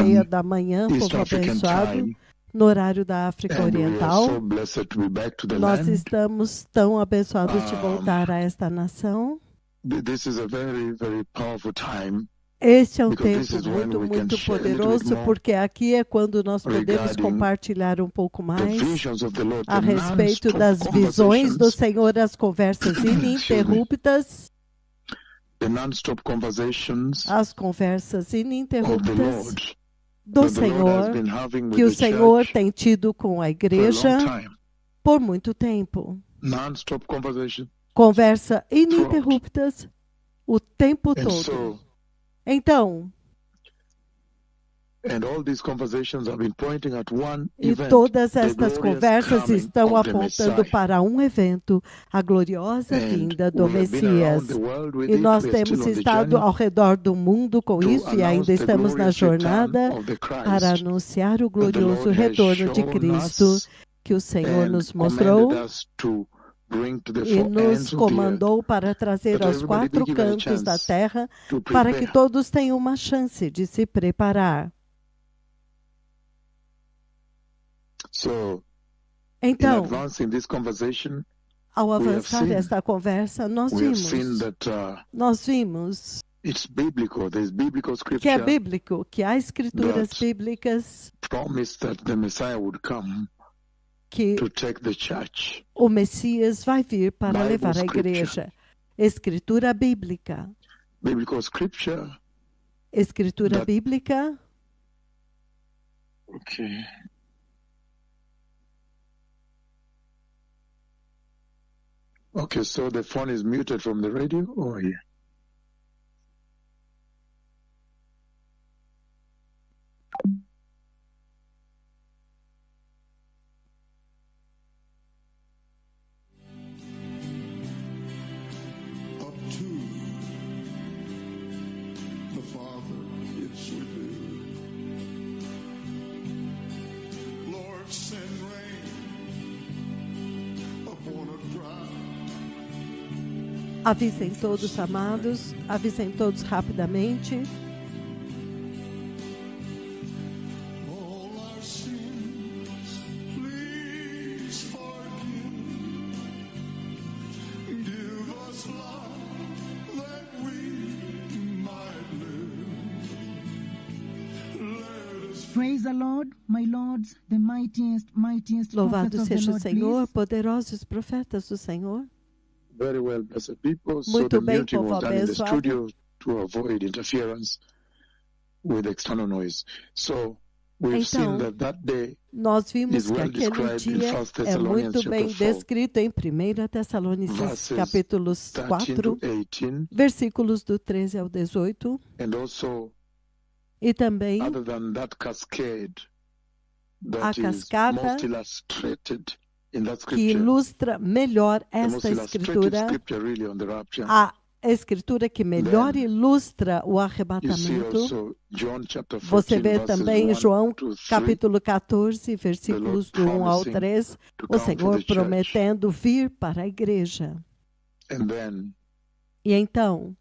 6h30 da manhã, East povo African abençoado, time. no horário da África And we are Oriental. so blessed to be back to the Nós land. estamos tão abençoados de voltar a esta nação. This is a very, very powerful time. Este é um Because this tempo is when muito, we can muito share a little bit poderoso, more porque aqui é quando nós podemos regarding compartilhar um pouco the mais visions of the Lord, a the respeito non-stop das visões do conversations, Senhor, as conversas excuse me, ininterruptas, the non-stop conversations as conversas of the ininterruptas Lord do that the Lord has Senhor, been having que with o the Senhor church tem tido com a for a long igreja time. por muito tempo. Non-stop conversation Conversa throughout. ininterruptas o tempo And todo. so, Então, and all these conversations have been pointing at one e event, todas the estas glorious conversas coming estão of the apontando Messiah. para um evento, a gloriosa And vinda do we have been around Messias. the world with E it. nós We are temos still on the estado journey ao redor do mundo com to isso e announce ainda the estamos na glorious return jornada of the para Christ anunciar o that the glorioso Lord has retorno de shown Cristo us que o Senhor and nos commanded mostrou us to bring to the e four nos ends of the earth, comandou para trazer that aos everybody be 4 given a cantos da chance terra to para que prepare. todos tenham uma chance de se preparar. So, in Então, advancing this conversation, ao we have avançar seen esta conversa, nós vimos it's biblical. There's biblical que é scripture bíblico, que há escrituras that bíblicas promised that the Messiah would come que to take the church. o Messias vai vir para Bible levar a scripture. igreja. Escritura bíblica. Biblical scripture. Escritura That- bíblica. Okay. Okay, so the phone is muted from the radio? Oh, yeah. Up to the Father it's revealed. Lord, send rain upon a dry. Avisem todos, amados. Avisem todos rapidamente. All our sins, please forgive. Give us life that we might live. Let us Praise the Lord, my lords, the mightiest prophets Louvado of the seja o Lord, Senhor, please. poderosos profetas do Senhor. Very well, blessed people. So Muito the bem, muting povo was done in the abençoado. studio to avoid interference with external noise. So we've seen Então, that day Nós vimos is que well aquele described in dia 1 é Thessalonians muito bem chapter 4, descrito em 1 Tessalonicenses verses capítulos 13 4, to 18, versículos do 13 ao 18. and also E também other than that cascade a that is cascata most illustrated in that que scripture, ilustra melhor the most esta illustrative escritura, scripture really on the rapture. a escritura que melhor Then ilustra o You see arrebatamento. also John chapter Você 14 vê verses também 1 João to 3, capítulo 14, the Lord versículos do 1 ao promising 3, to o come for Senhor the church. prometendo vir para a igreja. And then E então,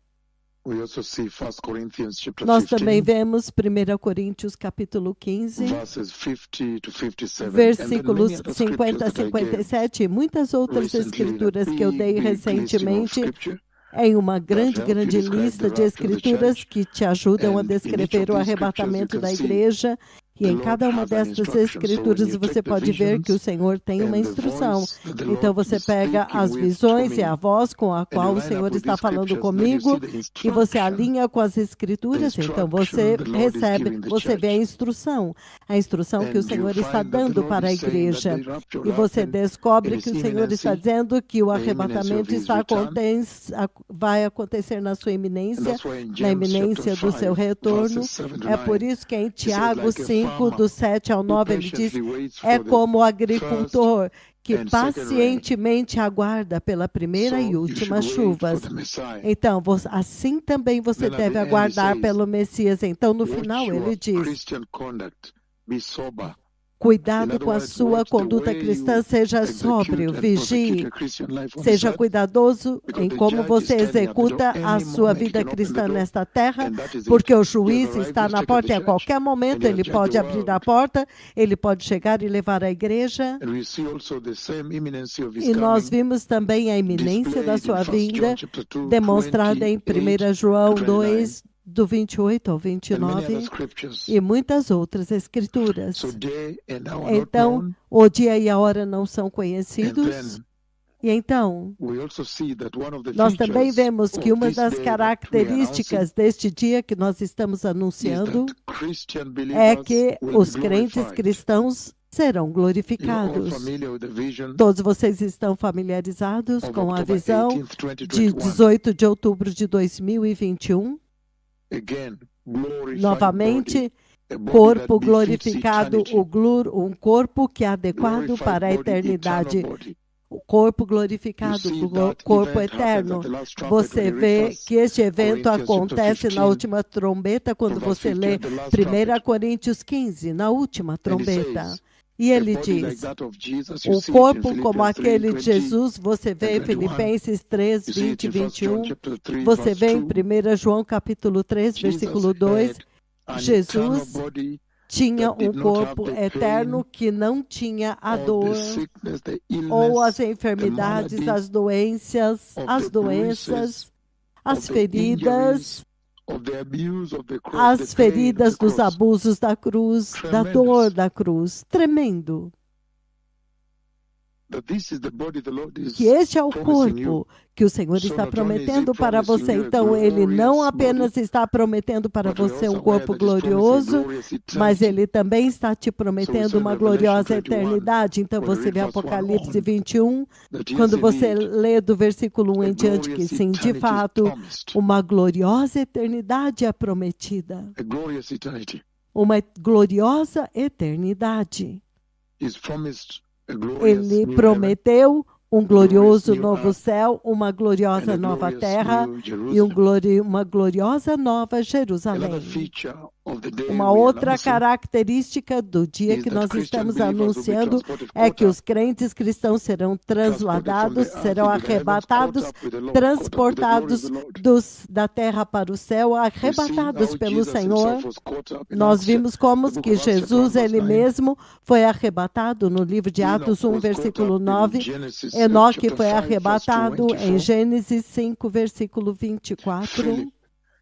we also see 1 Corinthians chapter nós também 15 vemos 1 Coríntios capítulo 15, verses 50 to 57, and then versículos many other 50 a scriptures that I gave 57 e muitas outras recently, in a escrituras que eu dei big listing of recentemente scripture em uma that grande, help you grande describe lista the de rapture of the escrituras church. que te ajudam a And in each descrever of o these scriptures you arrebatamento can da see igreja. E the em Lord cada uma has an destas instruction. So when escrituras you você take the pode ver que o visions Senhor tem uma and the instrução. voice that the Então Lord você is pega speaking as with visões to e me, a voz com a and qual you o line Senhor up with está these falando scriptures, then you see comigo, the e você instruction. alinha com as escrituras, então você The Lord is recebe, giving the você vê a church. instrução que o And you Senhor está find that the dando Lord para a is saying that igreja. the rapture E will você happen descobre in que o His Senhor está imminency, dizendo que o the imminency of arrebatamento His está return. vai acontecer na sua And iminência, that's why in na James iminência chapter do seu 5, retorno. verses 7 to É por 9, isso que em it says, Tiago like a 5, farmer do 7 ao who 9, ele diz, patiently waits é for the como o first agricultor que and second rain. pacientemente aguarda pela primeira So e you última should wait for chuvas. the Messiah. Então, assim também você Then at deve the end he aguardar says, pelo Messias. Então, no watch final, your ele diz, Christian conduct, be sober, Cuidado In com a other words, sua watch the conduta way cristã, you seja execute sóbrio, and prosecute vigie, your Christian life on this seja earth, cuidadoso because em the como judge is você standing at the door. executa a Any sua moment he vida can open the cristã door, nesta terra, and that is it. porque o He juiz has arrived, está he's na taken porta the e a church, qualquer momento and he has ele judged pode the abrir a world. porta, ele pode chegar e levar a igreja. And we see also the same imminency of his E nós coming vimos também a iminência da displayed in sua 1 John vinda, chapter 2, demonstrada em 28 1 João to 29, 2, do 28 ao and many other 29, scriptures. e muitas outras escrituras. So day and hour not Então, known, o dia e a hora não são and conhecidos. then E então, we also see that one of the nós também features vemos que of uma this das day that we are características deste dia que nós estamos announcing is anunciando that Christian é believers que will os be crentes glorified. cristãos serão You're all glorificados. familiar with the vision Todos vocês estão familiarizados of com a October visão 18th, de 2021. 18 de outubro de 2021. Again, glorified Novamente, body, a body corpo that befits glorificado, eternity. um corpo que é adequado Glorified para a body, eternidade. eternal body. O corpo You glorificado, see o that corpo event happen eterno. at the last trumpet Você when you vê read que este evento Corinthians chapter acontece na 15, última trombeta, quando from verse você 15 lê at the last 1 trumpet. Coríntios 15, na última And he trombeta. says, E a ele body like diz, that of Jesus, you um see it in corpo como Philippians 3, aquele de 20, Jesus, você vê em 21. Filipenses 3, You see 20 it e in 1 John 21. chapter 3, Você verse vê em 2. 1 João capítulo 3, Jesus versículo 2, had an eternal Jesus body tinha that did um not have corpo the eterno pain que não tinha a or dor, the sickness, the ou as illness, enfermidades, maladies, as doenças, of as the doenças, bruises, as of the feridas, injuries, of the abuse of the cross, as the pain of feridas the dos cross. abusos da cruz, da dor Tremendous. da cruz. Tremendo. That this is the body the Lord is Que este é o promising you. corpo que o Senhor So está not only is he prometendo para promising você. you a Então, Ele não glorious apenas body, está prometendo para but we're você also um aware corpo that he's promising a glorioso, glorious mas eternity. Ele também está te So we prometendo saw in uma Revelation gloriosa 21, eternidade. Então, when we você read vê verse 1 Apocalipse on, 21, that quando yes, você indeed, lê do versículo 1 a em diante, que glorious sim, de eternity is fato, promised. uma gloriosa eternidade é prometida. A glorious eternity Uma gloriosa eternidade. is promised. A glorious Ele new heaven prometeu um glorious glorioso new novo earth, céu, uma and gloriosa a nova glorious terra new e Jerusalem. uma gloriosa nova Another Jerusalém. feature of the day Uma we are outra announcing característica do dia is que that nós Christian estamos believers will be anunciando transported, é caught que up, os crentes cristãos serão transported from the transladados, earth serão into the heavens, caught arrebatados, up with the Lord, caught up with the glory of transportados the Lord. da terra para o céu, We've seen arrebatados how pelo Jesus Senhor. himself was caught up in Nós Acts, vimos como the book que of Acts chapter 1, Jesus, verse ele 9. mesmo, foi arrebatado no livro de Enoch Atos 1, was caught versículo up in 9. Genesis Enoque chapter foi 5, verse arrebatado em 24. Gênesis 5, versículo 24.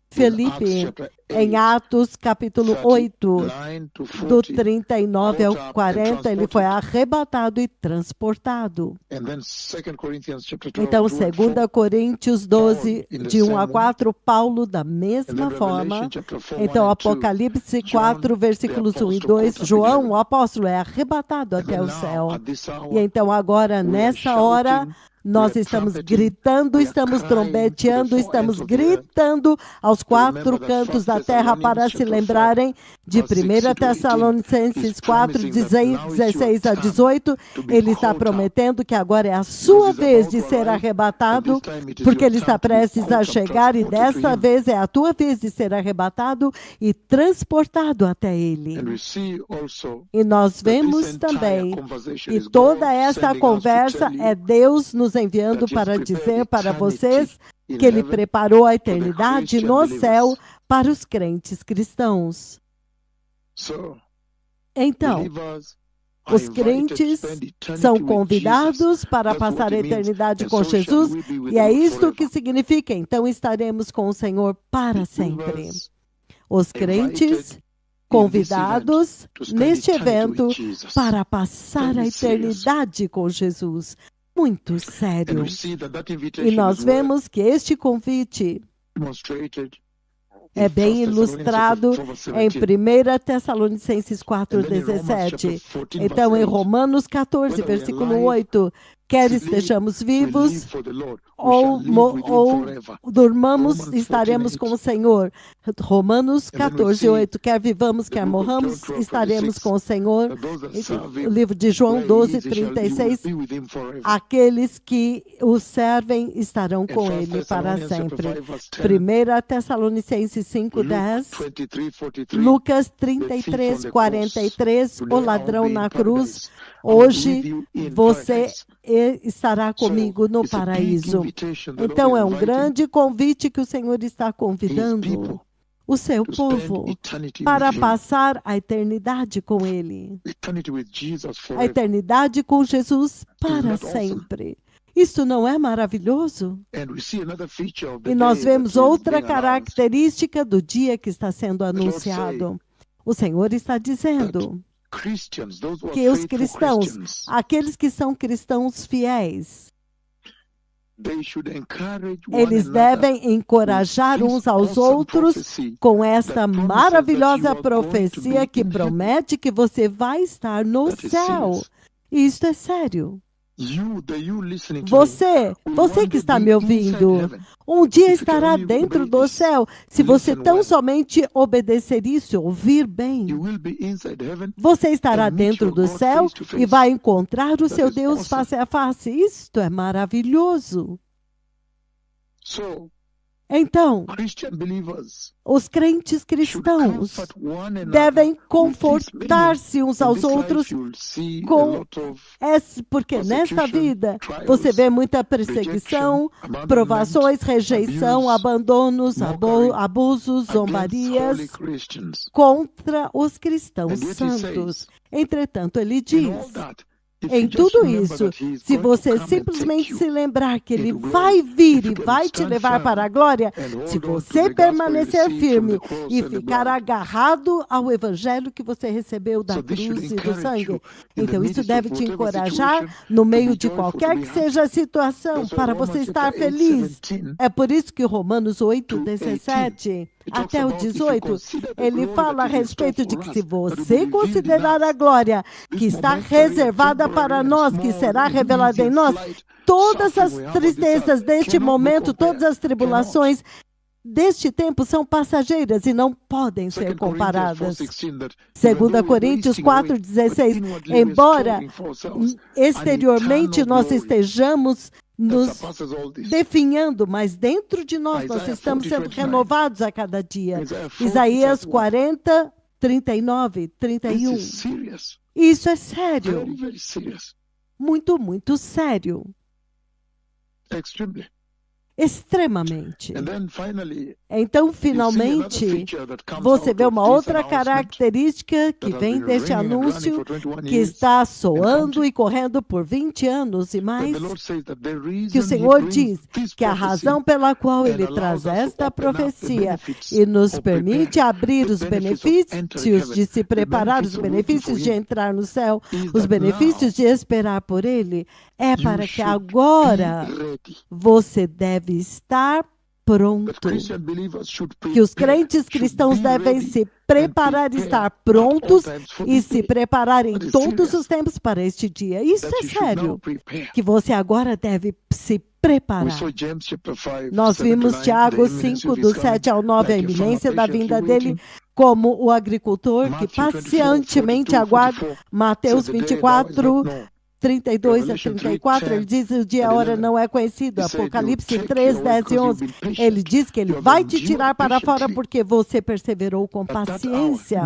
Philip, in Acts Felipe, chapter em 8, Atos capítulo 8, 39 to do 40, 39 ao caught up and 40, ele foi transported. arrebatado e transportado. And then 2 Corinthians chapter 12, Então, 2 and 4, 2 Coríntios Paul 12, in the de 1 same a way. 4, Paulo da And mesma then Revelation forma. chapter 4, 1 Então, and 2, Apocalipse John, 4, the versículos 1 e apostle, 2, caught up in João, heaven. o apóstolo, é arrebatado And até then o now, céu. at this E hour, então, agora, we are nessa hora, shouting, we nós are estamos trumpeting, gritando, we are estamos crying to the trombeteando, four estamos ends of the earth gritando aos to remember quatro that cantos 1 da terra para Thessalonians se chapter 4, lembrarem de verse 6 1 to 18 is Tessalonicenses 4, promising that now is your 16 a time 18. to be Ele está caught up, prometendo que agora é a because sua he's vez about de to ser arrive, and arrebatado, this time it is porque your ele está time to be prestes a caught up, chegar e transported to dessa him. vez é a tua vez de ser arrebatado e transportado até And ele. we see also E nós that this vemos entire também conversation que is God toda essa sending us to conversa tell é you Deus nos enviando that He has para prepared dizer para eternity vocês in que Ele heaven preparou a for the eternidade Christian no céu believers. para os crentes cristãos. So, Então, believers are os invited to crentes spend eternity são with Jesus. convidados para That's what passar a it means. eternidade And com so shall Jesus, we be with e the é Lord isto que forever. significa, então estaremos com o Senhor para sempre. Believers Os crentes convidados to spend neste eternity evento with Jesus. para passar Very a eternidade com Jesus. Muito And sério. we see that E invitation nós is well vemos que este convite demonstrated é in bem 1 ilustrado Thessalonians chapter 4, em verse 17. 1 Tessalonicenses And then in Romans 4,17. chapter 14, Então, verse em 8, Romanos 14, whether we are versículo alive, 8, quer we estejamos live vivos for the Lord. ou, live with him ou forever. durmamos, Romans estaremos 14:8. com o Senhor. Romanos And then we 14:8. Quer vivamos, the quer book of John morramos, 12:26, estaremos com o Senhor. that those that E serve o him livro de João where he is, you will 12:36. be with him forever. Aqueles que o servem estarão And com 1 ele para Thessalonians chapter sempre. 5 verse 10, 1 Tessalonicenses Luke 5:10. 23:43, Lucas the thief on 33, the 43, cross, o today I'll ladrão be in na cruz. paradise. I will be with Hoje you in você paradise. estará So, comigo no it's a big paraíso. invitation the Lord Então is é um inviting grande convite que o Senhor está his convidando people o seu to spend povo eternity para with him, passar a eternidade com Ele. eternity with Jesus A forever. eternidade com Jesus para that awesome? sempre. Isso não é maravilhoso? And we see another feature of the E nós day that vemos is outra being announced. característica do dia que está sendo Lord anunciado. O Senhor está dizendo Christians, those who are que os faithful cristãos, Christians, aqueles que são cristãos fiéis, they should encourage one eles another devem encorajar with this uns aos awesome outros prophecy com esta that promises maravilhosa that you are going to profecia be que in heaven. promete que você vai estar no That is céu. serious. Isto é sério. You listening to me, Você will one que day está be me inside ouvindo, heaven. um dia If you estará can only dentro obey do this, céu. Se você listen tão well. somente obedecer isso, ouvir bem, You will be inside heaven. você estará and meet dentro your do God céu face to face. e vai encontrar o That seu is Deus awesome. face a face. Isto é maravilhoso. So, Então, Christian believers os crentes should cristãos comfort one another devem with this, confortar-se uns meaning, in aos this life outros you'll see a com lot of porque nesta persecution, vida trials, você vê muita perseguição, abandonment, provações, rejeição, abuse, abandonos, mockery abusos, against holy zombarias Christians. contra os cristãos And yet he santos. says, Entretanto, ele in all diz, that, if em you just tudo remember isso, that he is se going to você come and simplesmente take you se lembrar que ele into glory, vai vir if e you can vai te stand levar firm para a glória, and hold se on to você the gospel you permanecer received from firme the cross e and the ficar blood. agarrado ao evangelho que você recebeu da So this should cruz e do encourage sangue, you in the então isso midst deve of te whatever encorajar situation no to meio be de joyful, to qualquer be que happy. seja a situação, That's why para Romans você estar chapter 8, feliz. 17 É por isso que Romanos 8, to 17 It talks até o about if you 18, consider the ele glory fala a that is in store respeito de for que us, se that will be você revealed in considerar us, a glória que this está momentary and reservada para temporary and nós, que small será and revelada em easy nós, flight todas suffering as we have on this tristezas earth deste cannot be momento, compared. todas as tribulações deste tempo são passageiras e não podem ser 2 Corinthians comparadas. 4:16 that 2 Coríntios 4,16, embora exteriormente nós estejamos nos definhando, mas dentro de nós estamos sendo renovados a cada dia. Isaías 40, 39, 31. Isso é sério. Muito, muito sério. Extremamente. Então, finalmente, você vê uma outra característica que vem deste anúncio que está soando e correndo por 20 anos e mais, que o Senhor diz que a razão pela qual Ele traz esta profecia e nos permite abrir os benefícios de se preparar, os benefícios de entrar no céu, os benefícios de esperar por Ele, é para que agora você deve estar pronto. Que os crentes cristãos devem se preparar, estar prontos e se preparar em todos os tempos para este dia. Isso é sério. Que você agora deve se preparar. Nós vimos Tiago 5, do 7 ao 9, a iminência da vinda dele, como o agricultor que pacientemente aguarda. Mateus 24, 32 a 34, ele diz o dia e a hora não é conhecido. Apocalipse 3, 10 e 11, ele diz que ele vai te tirar para fora porque você perseverou com paciência.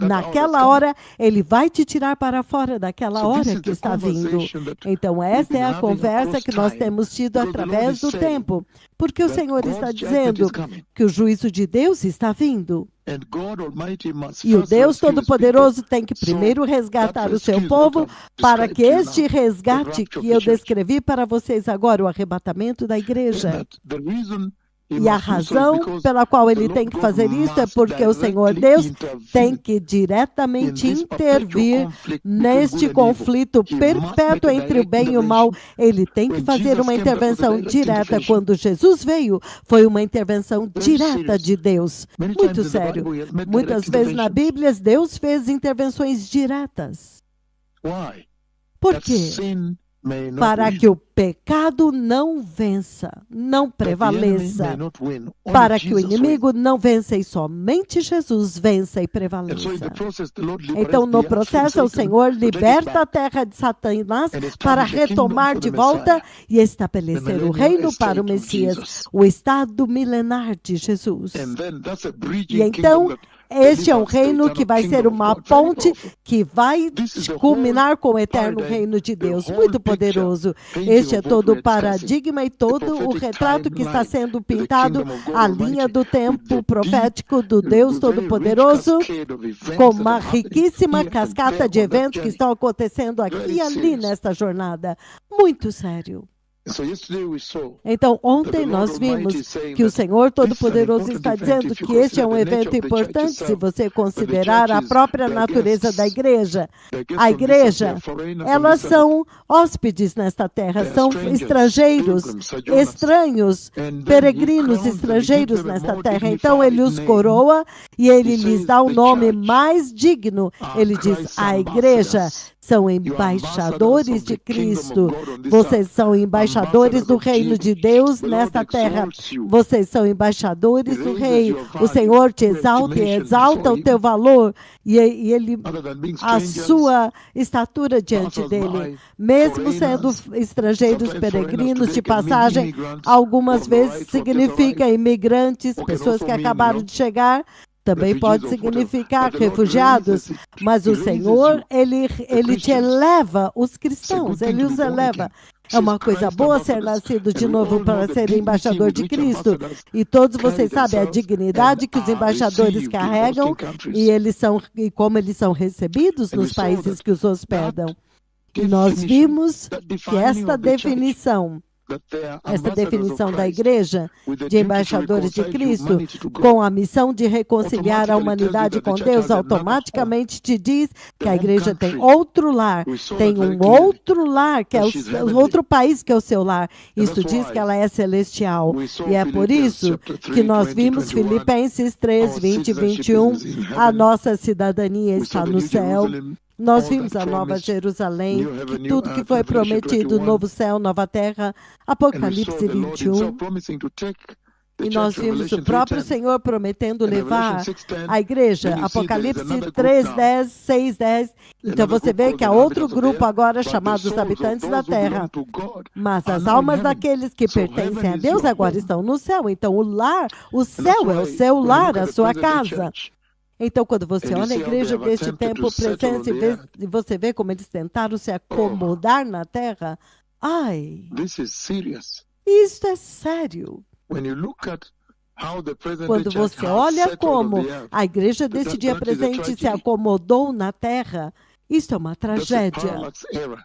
Naquela hora, ele vai te tirar para fora daquela hora que está vindo. Então, esta é a conversa que nós temos tido através do tempo. Porque o Senhor está dizendo que o juízo de Deus está vindo. E o Deus Todo-Poderoso tem que primeiro resgatar o seu povo para que este resgate que eu descrevi para vocês agora, o arrebatamento da igreja. E a razão pela qual ele tem que fazer isso é porque o Senhor Deus tem que diretamente intervir neste conflito perpétuo entre o bem e o mal. Ele tem que fazer uma intervenção direta. Quando Jesus veio, foi uma intervenção direta de Deus. Muito sério. Muitas vezes na Bíblia, Deus fez intervenções diretas. Por quê? may not para win. que o pecado não vença, não That the enemy prevaleça, may not win. Only para que o Jesus inimigo não vença e somente Jesus vença e wins. And so in prevaleça. the process, the Lord liberates Então, no the earth from processo, o Satan Senhor to take it liberta a back terra de Satanás and para establish a kingdom retomar for de the volta Messiah, e the estabelecer o millennial reino para o estate of Messias, Jesus. o estado milenar de Jesus. And then that's a E bridging então, kingdom that este é um delivers the reino que eternal vai ser kingdom of uma God. Very ponte powerful. que vai This is the whole culminar com o eterno paradigm, reino de the Deus. whole Muito picture, poderoso. painting Este é of what todo o we're discussing. paradigma e The todo o prophetic retrato que está timeline sendo to the pintado, kingdom of God a linha Almighty, do with tempo the deep, profético do Deus very rich Todo-Poderoso, cascade of events com that uma are happening riquíssima here and cascata there de on that eventos que journey. estão acontecendo aqui Very e ali serious. nesta jornada. Muito sério. So yesterday we saw Então, that the ontem Lord nós Almighty vimos is saying que o that Senhor this is an Todo-Poderoso important está event dizendo if you que este é consider um the nature evento of the church importante se itself. você But the considerar a churches, própria their natureza da guests, igreja. their guests A on this earth, they igreja, are foreigners on elas this earth. são hóspedes nesta terra, They are são strangers, estrangeiros, pilgrims, sojourners. estranhos, And then he peregrinos, crowns them, he gives estrangeiros them a nesta more terra. Então ele dignified os name. coroa e ele He lhes says dá um the nome church mais digno. are Ele diz: Christ's a igreja ambassadors. são You are ambassadors embaixadores of de the kingdom of Cristo. God on this Vocês earth. são embaixadores Ambassadors do of reino de Jesus. Deus The Lord nesta terra. exalts you. Vocês são embaixadores He do raises rei. your O value, Senhor te your exalta e estimation exalta before o him. teu valor e ele Other than being a strangers, sua estatura diante passers dele, by, mesmo sendo foreigners, estrangeiros sometimes foreigners peregrinos today de can mean passagem, immigrants algumas who have vezes arrived, who have just significa arrived, imigrantes, or can pessoas also que mean, acabaram de chegar, também refugees pode or whatever. significar But the Lord refugiados, raises it. mas He o raises Senhor, you, ele te Christians. eleva, os It's a cristãos, good thing ele to be os born eleva. again. É uma coisa Christ boa ser ambassadors. nascido de And we novo all know para the ser dignity embaixador with de which Cristo. ambassadors E todos carry vocês sabem a themselves dignidade and que os are embaixadores received in carregam hosting countries. e como eles são recebidos And we nos saw países that que os hospedam. E that nós definition, vimos that que defining esta of the church, definição, that they are essa ambassadors of definição da Christ igreja with the de duty to embaixadores de reconcile Cristo humanity to God, com a missão de reconciliar a automatically tells you humanidade that the com church Deus, has another home, automaticamente te diz que the a home igreja tem country. outro lar, We saw tem that very um clearly. outro lar, que é That she's o heavenly. outro país que é o seu lar. And Isso that's diz why que ela é celestial. we saw E é por Philippians isso chapter que 3, nós 20, vimos 21. Filipenses 3, Our 20 e citizenship 21, is in a heaven. nossa cidadania We está saw the no New céu. Jerusalem, Nós all vimos that a Nova promise, Jerusalém, new heaven, que new tudo que earth, foi Revelation prometido, 21. novo céu, nova terra, And we saw Apocalipse the Lord himself 21. promising to take the E nós church, vimos o Revelation próprio 3:10. Senhor prometendo And Revelation levar 6:10, a igreja, then you see there is Apocalipse another group 3:10, 6:10. Então another você group vê called que há the outro inhabitants of the grupo earth, agora but the chamado os souls of habitantes da those who belong terra. to God Mas are as now in almas heaven. daqueles que So pertencem heaven a is Deus your agora home. estão no céu. Então o lar, o And that's céu é o why seu when you lar, look at a the sua present day casa. church, Então, quando você and you olha a see how they igreja have deste attempted tempo to settle presente on the earth, e você vê como eles tentaram se acomodar na terra, ai, this is serious. isto é sério. When you look at how the present day Quando church você has olha settled on como the earth, a igreja deste dia that is a presente se tragedy. acomodou na terra, isto é uma That's a tragédia. parallax error.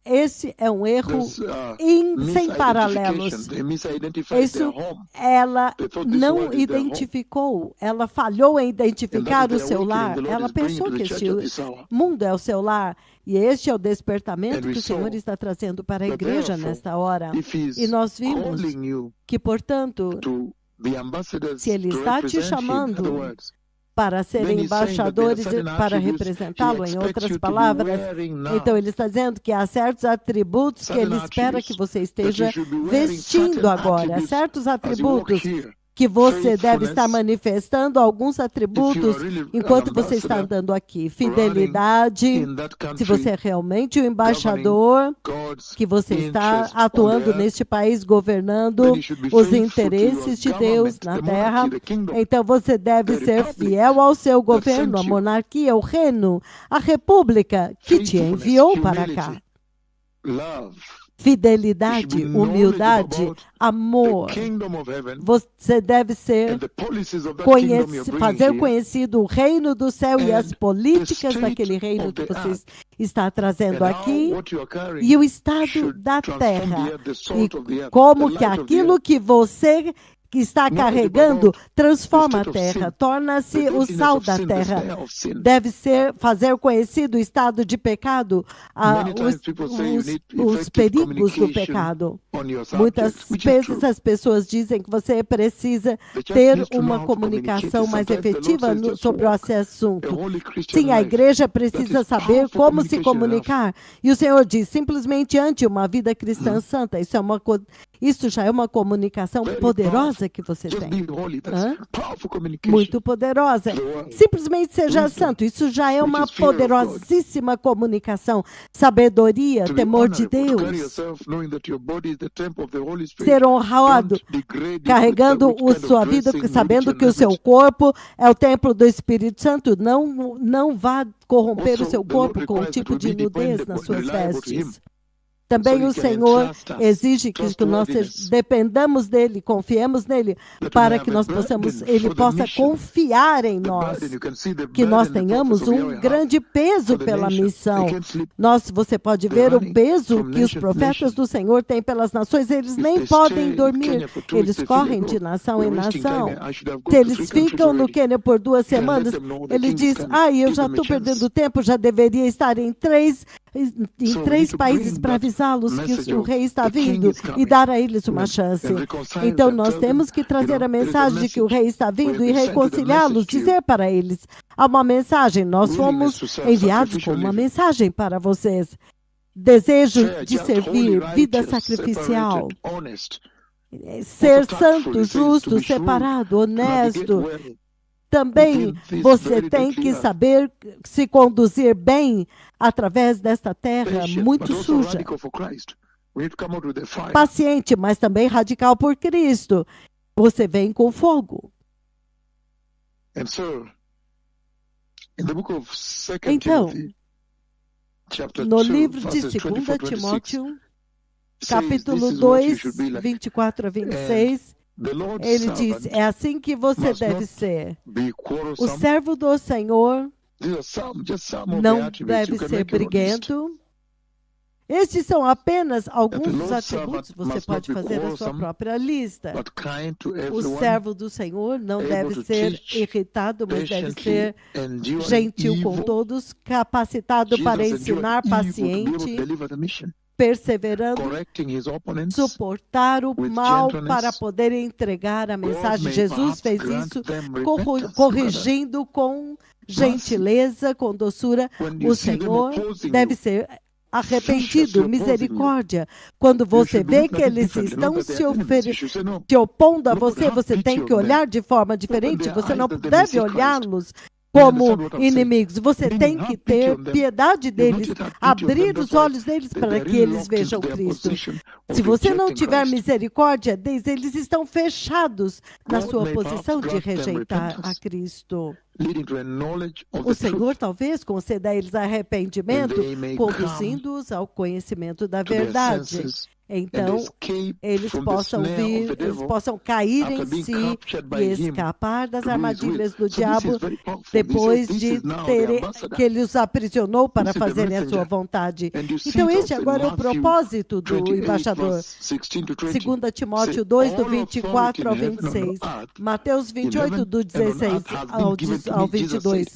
Esse é um erro There's sem paralelos. misidentification. They misidentified Isso, their home. ela They thought this não world is their home. identificou, ela falhou em And identificar that o is the seu awakening lar. the Lord Ela is bringing pensou to que the este church at this hour. mundo é o seu lar. E este é o despertamento And we que o Senhor saw está trazendo para a that igreja therefore, nesta hora. If he's E nós vimos calling you que, portanto, to be ambassadors se Ele to está te represent him, in chamando other words, para serem then he's saying that there are embaixadores certain para attributes representá-lo, he em expects outras you to be palavras. wearing now. Então, ele está dizendo que há certos atributos que Certain ele espera que attributes você that esteja you should be wearing, vestindo certain agora. attributes Certos as you walk atributos here. que você deve estar Faithfulness. manifestando, alguns If you atributos, are really an enquanto você está ambassador andando aqui. Fidelidade, in that se country, você é realmente o embaixador, God's que você está interest on atuando the earth, neste país, governando then you should be os faithful to interesses de your Deus government, na the terra. monarchy, the kingdom, Então você deve the ser republic fiel ao seu governo, a sent you. monarquia, o reino, a república que te Faithfulness, enviou para cá. humility, love, Fidelidade, You should be humildade, knowledgeable amor. the kingdom of heaven, Você deve ser and the policies of that kingdom you're bringing fazer here, conhecido o reino do céu e and as políticas the state daquele reino of que the você earth, está trazendo and aqui, how what you are carrying e o estado should da transform terra, the earth, the salt of the e earth, como the que light of the aquilo earth. que você que está carregando, transforma a terra, torna-se o sal da terra. Deve fazer conhecido o estado de pecado, os perigos do pecado. Muitas vezes as pessoas dizem que você precisa ter uma comunicação mais efetiva sobre o assunto. Sim, a igreja precisa saber como se comunicar. E o Senhor diz, simplesmente ante uma vida cristã santa. Isso já é uma comunicação poderosa que você tem. Muito poderosa. Simplesmente seja santo. Isso já é uma poderosíssima comunicação. Sabedoria, temor de Deus. Ser honrado, carregando sua vida, sabendo que o seu corpo é o templo do Espírito Santo. Não vá corromper o seu corpo com um tipo de nudez nas suas vestes. Também o Senhor exige que nós dependamos dele, confiemos nele, para que ele possa confiar em nós, que nós tenhamos um grande peso pela missão. Você pode ver o peso que os profetas do Senhor têm pelas nações, eles nem podem dormir, eles correm de nação em nação. Se eles ficam no Quênia por 2 semanas, ele diz, eu já estou perdendo tempo, já deveria estar em três países para avisá-los que o rei está vindo e dar a eles uma chance. Então nós temos que trazer a mensagem de que o rei está vindo e reconciliá-los, dizer para eles, há uma mensagem, nós fomos enviados com uma mensagem para vocês. Desejo de servir, vida sacrificial, ser santo, justo, separado, honesto. Também você tem que saber se conduzir bem através desta terra muito suja. Paciente, mas também radical por Cristo. Você vem com fogo. Então, no livro de 2 Timóteo, capítulo 2, 24 a 26, ele diz, é assim que você deve ser. O servo do Senhor não deve ser briguento. Estes são apenas alguns dos atributos, você pode fazer a sua própria lista. O servo do Senhor não deve ser irritado, mas deve ser gentil com todos, capacitado para ensinar, paciente, perseverando, suportar o mal para poder entregar a mensagem. Jesus fez isso, corrigindo com gentileza, com doçura. O Senhor deve ser arrependido, misericórdia. Quando você vê que eles estão se opondo a você, você tem que olhar de forma diferente. Você não deve olhá-los como inimigos. Você tem que ter piedade deles, abrir os olhos deles para que eles vejam Cristo. Se você não tiver misericórdia deles, eles estão fechados na sua posição de rejeitar a Cristo. O Senhor talvez conceda a eles arrependimento, conduzindo-os ao conhecimento da verdade. Então, eles possam cair em si e escapar das armadilhas do diabo depois de que ele os aprisionou para fazerem a sua vontade. Então, este agora é o propósito do embaixador. 2 Timóteo 2, do 24 ao 26. Mateus 28, do 16 ao 22.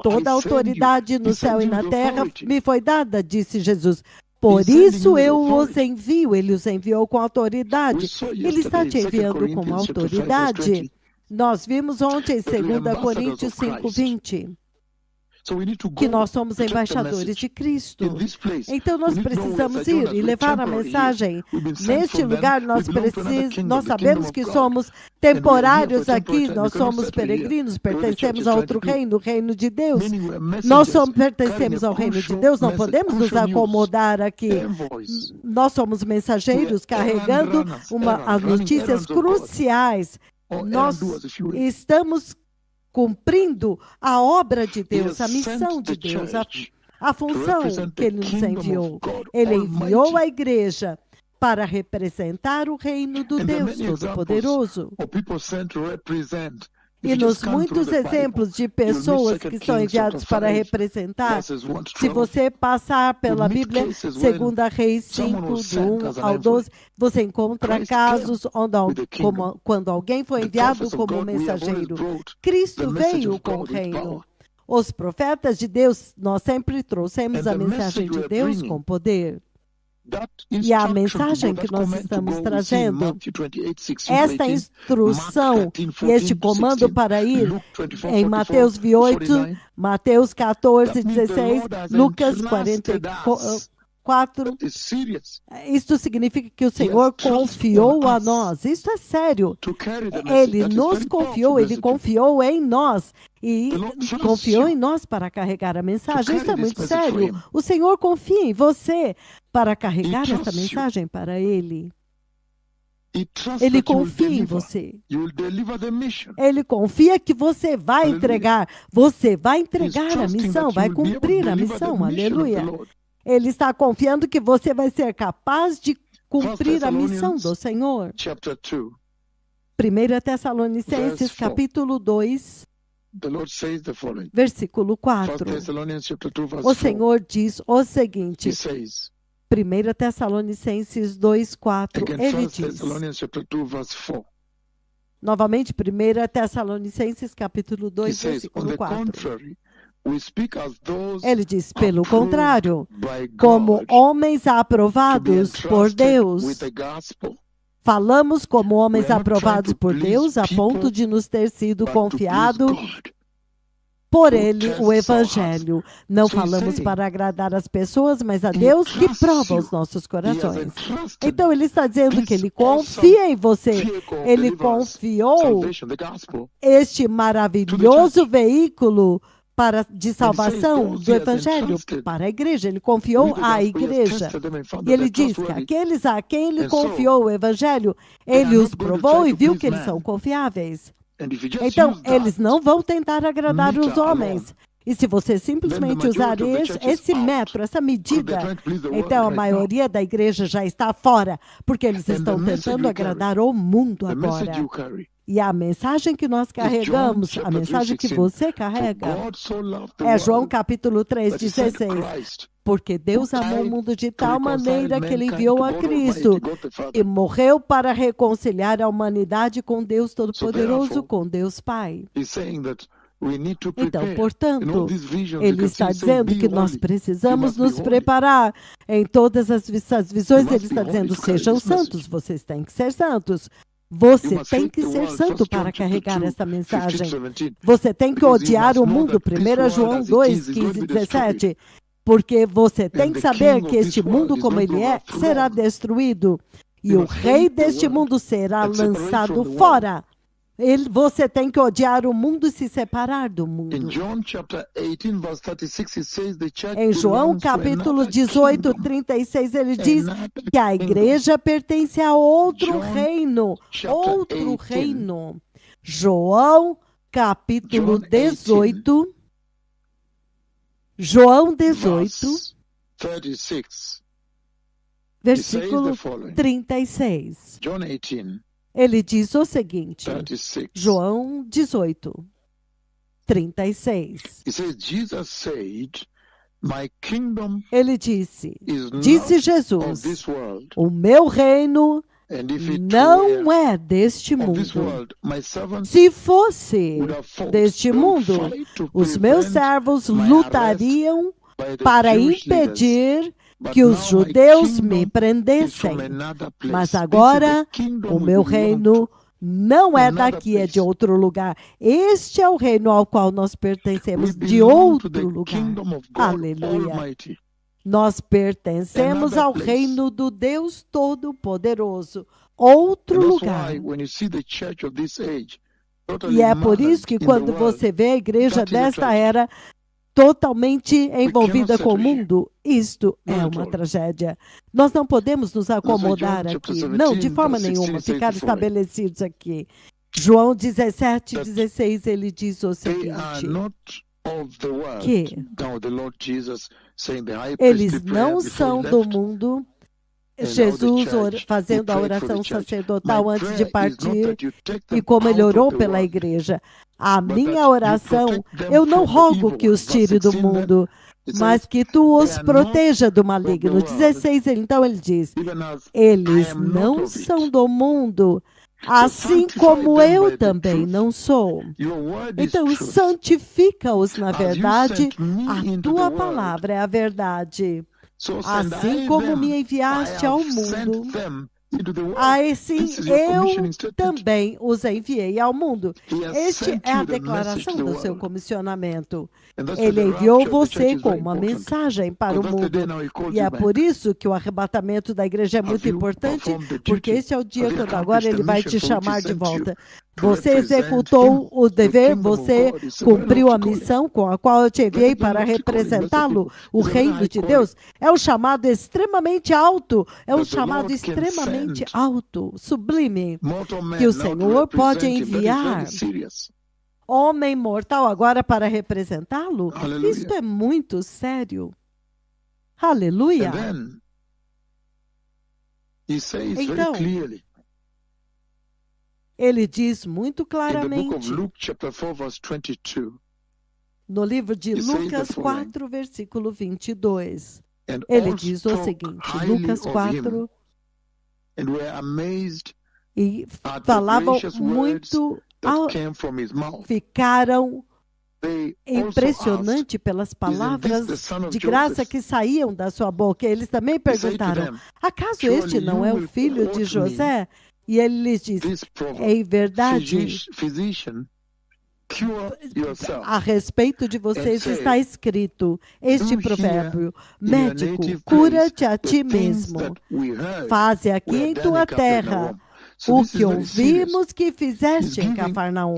Toda a autoridade no céu e na terra me foi dada, disse Jesus. Por isso eu os envio. Ele os enviou com autoridade. Ele está te enviando com autoridade. Nós vimos ontem em 2 Coríntios 5:20. Que nós somos embaixadores de Cristo. Então nós precisamos ir e levar a mensagem. Neste lugar nós sabemos que somos temporários aqui, nós somos peregrinos, pertencemos a outro reino, o reino de Deus. Nós pertencemos ao reino de Deus, não podemos nos acomodar aqui. Nós somos mensageiros carregando as notícias cruciais. Nós estamos cumprindo a obra de Deus, a missão de Deus, a função que Ele nos enviou. Ele enviou a igreja para representar o reino do Deus Todo-Poderoso. E nos muitos exemplos de pessoas que são enviadas para representar, se você passar pela Bíblia, 2 Reis 5, do 1 ao 12, você encontra casos onde, quando alguém foi enviado como mensageiro. Cristo veio com o reino. Os profetas de Deus, nós sempre trouxemos a mensagem de Deus com poder. E a mensagem que nós estamos trazendo, esta instrução e este comando para ir em Mateus 8, Mateus 14, 16, Lucas 44, isto significa que o Senhor confiou a nós. Isso é sério. Ele nos confiou, Ele confiou em nós. E confiou em nós para carregar a mensagem. Isso é muito sério. O Senhor confia em você para carregar essa mensagem para Ele. Ele confia em você. Ele confia que você vai entregar. Você vai entregar a missão, vai cumprir a missão. Aleluia. Ele está confiando que você vai ser capaz de cumprir a missão do Senhor. 1 Tessalonicenses, capítulo 2, versículo 4. O Senhor diz o seguinte, 1 Tessalonicenses 2, 4, ele diz, novamente, 1 Tessalonicenses, capítulo 2, versículo 4. Ele diz, pelo contrário, como homens aprovados por Deus, falamos como homens aprovados por Deus, a ponto de nos ter sido confiado por Ele o Evangelho. Não falamos para agradar as pessoas, mas a Deus que prova os nossos corações. Então Ele está dizendo que Ele confia em você. Ele confiou este maravilhoso veículo de salvação do Evangelho para a igreja. Ele confiou à igreja. E ele diz que aqueles a quem ele confiou o Evangelho, ele os provou e viu que eles são confiáveis. Então, eles não vão tentar agradar os homens. E se você simplesmente usar esse metro, essa medida, então a maioria da igreja já está fora, porque eles estão tentando agradar o mundo agora. E a mensagem que nós carregamos, a mensagem que você carrega, é João capítulo 3, 16. Porque Deus amou o mundo de tal maneira que Ele enviou a Cristo e morreu para reconciliar a humanidade com Deus Todo-Poderoso, com Deus Pai. Então, portanto, Ele está dizendo que nós precisamos nos preparar em todas as visões. Ele está dizendo, sejam santos, vocês têm que ser santos. Você tem que ser santo para carregar essa mensagem. Você tem que odiar o mundo. 1 João 2, 15 e 17. Porque você tem que saber que este mundo como ele é, será destruído. E o rei deste mundo será lançado fora. Você tem que odiar o mundo e se separar do mundo. Em João capítulo 18, 36, ele diz que a igreja pertence a outro reino. Outro reino. João capítulo 18. João 18, versículo 36. Ele diz o seguinte, João 18, 36. Ele disse Jesus, o meu reino não é deste mundo. Se fosse deste mundo, os meus servos lutariam para impedir que os judeus me prendessem. Mas agora, o meu reino não é daqui, é de outro lugar. Este é o reino ao qual nós pertencemos, de outro lugar. Aleluia. Nós pertencemos ao reino do Deus Todo-Poderoso, outro lugar. E é por isso que quando você vê a igreja desta era totalmente envolvida com o mundo, isto é uma tragédia. Nós não podemos nos acomodar aqui, não, de forma nenhuma, ficar estabelecidos aqui. João 17, 16, ele diz o seguinte, que eles não são do mundo, Jesus fazendo a oração sacerdotal antes de partir e como ele orou pela igreja. A minha oração, eu não rogo que os tire do mundo, mas que tu os proteja do maligno. 16, então ele diz, eles não são do mundo, assim como eu também não sou. Então, santifica-os na verdade, a tua palavra é a verdade. Assim como me enviaste ao mundo, assim eu também os enviei ao mundo. Este é a declaração do seu comissionamento. Ele enviou você com uma mensagem para o mundo. E é por isso que o arrebatamento da igreja é muito importante, porque esse é o dia quando agora ele vai te chamar de volta. Você executou o dever, você cumpriu a missão com a qual eu te enviei para representá-lo, o reino de Deus. É um chamado extremamente alto, é um chamado extremamente alto, sublime, que o Senhor pode enviar homem mortal agora para representá-lo. Isto é muito sério. Aleluia. Então, ele diz muito claramente no livro de Lucas 4, versículo 22. Ele diz o seguinte, Lucas 4, e falavam muito, ficaram impressionantes pelas palavras de graça que saíam da sua boca. Eles também perguntaram, acaso este não é o filho de José? E ele lhes disse, em verdade, a respeito de vocês está escrito este provérbio, médico, cura-te a ti mesmo. Faze aqui em tua terra o que ouvimos que fizeste em Cafarnaum.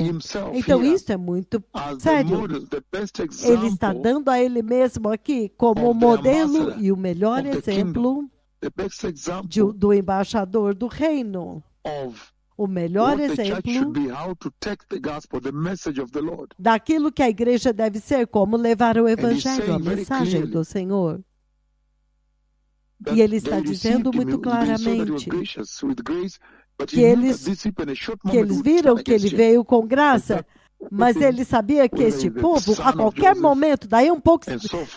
Então isso é muito sério. Ele está dando a ele mesmo aqui como modelo e o melhor exemplo do embaixador do reino. O melhor exemplo daquilo que a igreja deve ser, como levar o evangelho, a mensagem do Senhor. E ele está dizendo muito claramente que eles viram que ele veio com graça, mas ele sabia que este povo, a qualquer momento, daí um pouco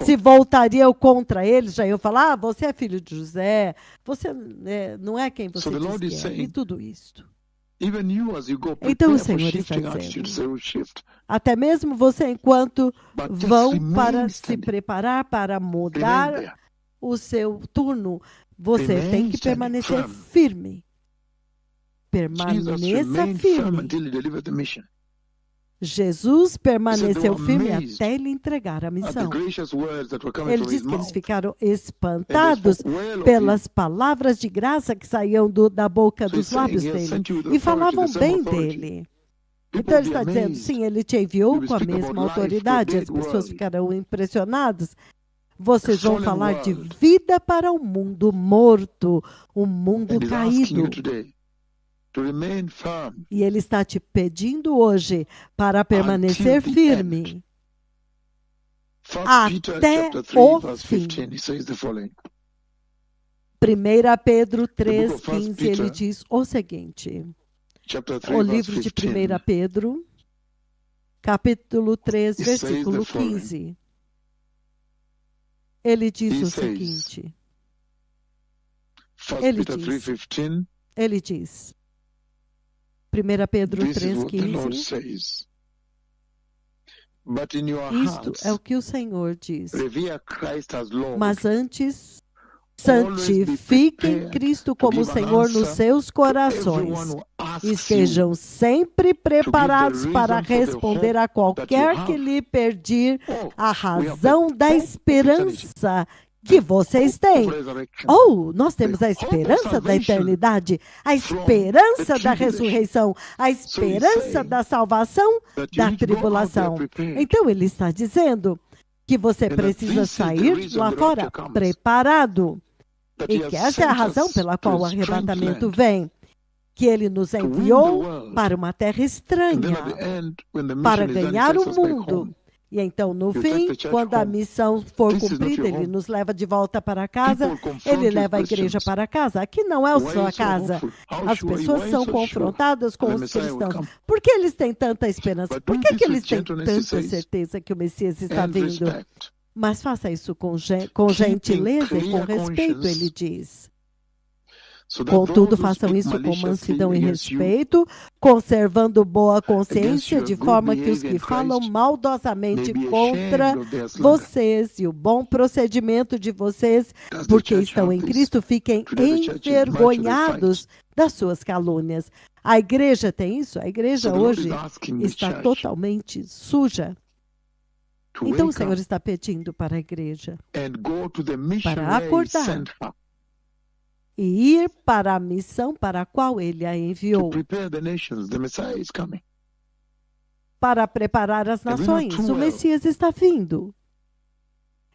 se voltariam contra eles, já iam falar, você é filho de José, você não é quem você diz que é, e tudo isso. Então o Senhor está dizendo, até mesmo você, enquanto vão para se preparar para mudar o seu turno, você tem que permanecer firme. Permaneça firme. Jesus permaneceu firme até ele entregar a missão. Ele diz que eles ficaram espantados pelas palavras de graça que saíam da boca dos lábios dele e falavam bem dele. Então ele está dizendo, sim, ele te enviou com a mesma autoridade, as pessoas ficarão impressionadas. Vocês vão falar de vida para um mundo morto, um mundo caído. E ele está te pedindo hoje para permanecer firme até o fim. 1 Pedro 3,15, ele diz o seguinte, o livro de 1 Pedro, capítulo 3, versículo 15. Ele diz o seguinte, ele diz, 1 Pedro 3,15, isto é o que o Senhor diz, mas antes santifiquem Cristo como Senhor nos seus corações, estejam sempre preparados para responder a qualquer que lhe pedir a razão da esperança que vocês têm. Nós temos a esperança da eternidade, a esperança da ressurreição, a esperança da salvação da tribulação. Então ele está dizendo que você precisa sair lá fora preparado. E que essa é a razão pela qual o arrebatamento vem. Que ele nos enviou para uma terra estranha, para ganhar o mundo. E então, no You take fim, the church quando a home. missão for This is not cumprida, your ele home. nos leva de volta para casa, People confront ele you leva a as igreja Christians. para casa. Aqui não é a Why sua are you so casa. hopeful? How As sure are you? pessoas Why are you são so sure confrontadas com that the os Messiah will cristãos. come? Por que eles têm tanta esperança? But Por do que, this que with eles têm gentleness, he tanta says, certeza que o Messias está and vindo? respect. Mas faça isso com Keeping gentileza e com clear respeito, ele conscience, diz. so that Contudo, those who façam speak isso com maliciously mansidão e against you, respeito, conservando boa against consciência, your de good forma que os behavior que in falam Christ, may maldosamente be contra ashamed of their slander. vocês e o bom procedimento de vocês, Does the porque church estão have em this? Cristo, fiquem Today the church is much of a envergonhados fight. das suas calúnias. A igreja tem isso? A So igreja the Lord is hoje asking the está church totalmente suja. to Então o wake Senhor up está pedindo para a igreja and go to the mission para where He acordar sent her, e ir para a missão para a qual ele a to enviou, prepare the nations. The Messiah is coming. para preparar as And we know nações. too O well Messias está vindo.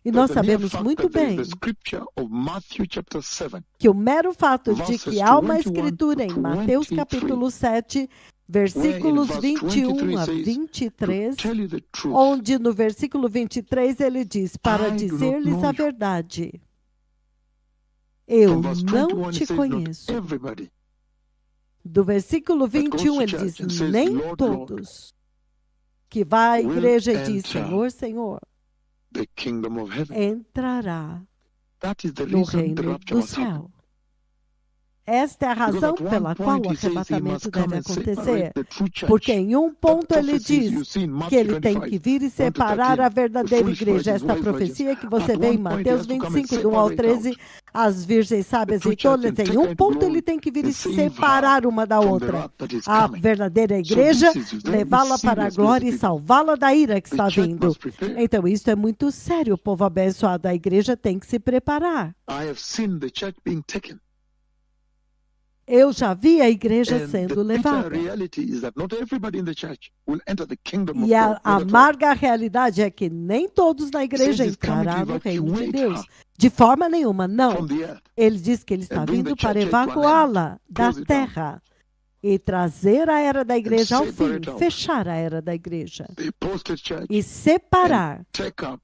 E nós that the mere sabemos fact muito that there is bem the scripture of Matthew chapter 7, que o mero fato de verses que há uma 21 escritura em to Mateus 23, capítulo 7, where in versículos verse 21 23 a says, to 23, tell you the truth, onde no versículo 23 ele diz, para I do not dizer-lhes know a you. verdade, eu From verse não 21 te it says, not conheço. everybody Do versículo that goes 21 to ele church diz, and says, nem Lord, Lord, todos que vai à will igreja e diz, enter Senhor, Senhor, the kingdom of heaven. entrará That is the no reason the reino rapture do must happen. céu. Esta é a Because razão at one pela qual point o he says he arrebatamento must deve come and acontecer. separate the true Porque church. em um That ponto ele prophecy you diz see in que Matthew ele tem 25, que vir e 1 to separar 13, a the verdadeira foolish igreja. virgins, Esta wise virgins. profecia que você At vê em one point he Mateus has to come and 25, do 1 ao separate 13, out as virgens the sábias true e church tolas. and Em take um her into ponto ele glory tem que vir and e save her separar uma da from the outra. wrath that is A coming. verdadeira So igreja, this is very levá-la para a serious, glória e blessed people. salvá-la da ira que The está church vindo. must prepare. Então isso é muito sério, povo abençoado. A igreja tem que se preparar. I have seen the church being taken. Eu já vi a igreja And sendo the bitter levada. reality is that not everybody in the church will enter the kingdom of E God. a Not at all. amarga realidade é que nem todos na igreja Says he's coming to entrará no reino de evacuate Deus. her De forma nenhuma, não. from the earth. Ele diz que ele está And bring the vindo para church to an end. evacuá-la da Close it down. terra e trazer a era da igreja ao fim, separate out. fechar a era da igreja The apostate church e separar take up